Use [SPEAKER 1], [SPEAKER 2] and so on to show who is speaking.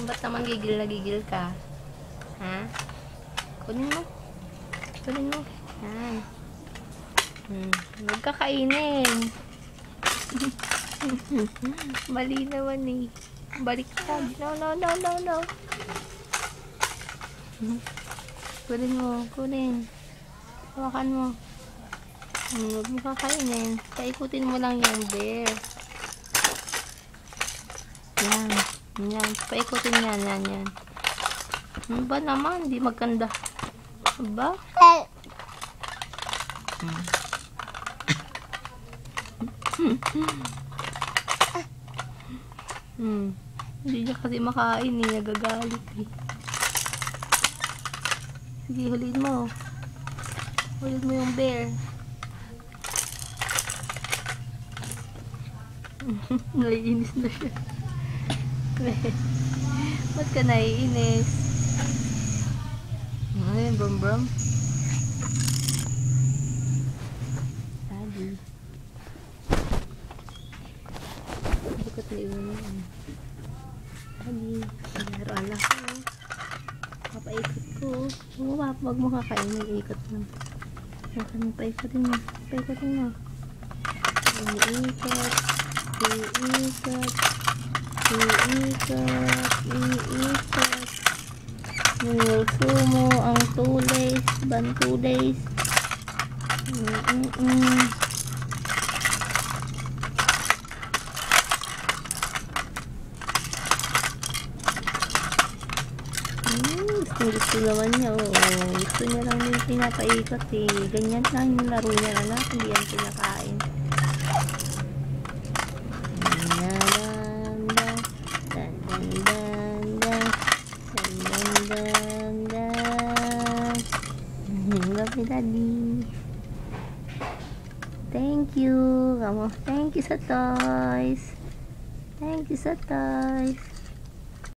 [SPEAKER 1] Ba't naman gigil na gigil ka? Ha? Kunin mo. Kunin mo. Yan. Huwag ka kainin. Mali naman eh. Baliktad. No, no, no, no, no. Kunin mo. Kunin. Hawakan mo. Huwag mo kakainin. Paikutin mo lang yung bear. Yan. Yan. Paikutin yan. Yan. Yan. Ano ba naman? Di maganda. Ba? Hindi niya kasi makain eh. Nagagalit eh. Sige, huliin mo. Huliin mo yung bear. Naiinis na siya. Ba't ka naiinis? Ay, brum-brum. Daddy. Bakit na iwan? Daddy. Laruan ako. Papaikot ko. Huwag mo kakainin. Ikot lang. Paikotin mo. Paikotin mo. Iikot. Iikot. Iikot. Iikot. Nilulso mo ang tulis. Bantulis. Gusto naman niya. Gusto niya lang yung pinapaikot eh. Ganyan lang yung laro niya, anak. Hindi yan pinakain. Love you, Daddy. Thank you. Thank you sa toys. Thank you sa toys.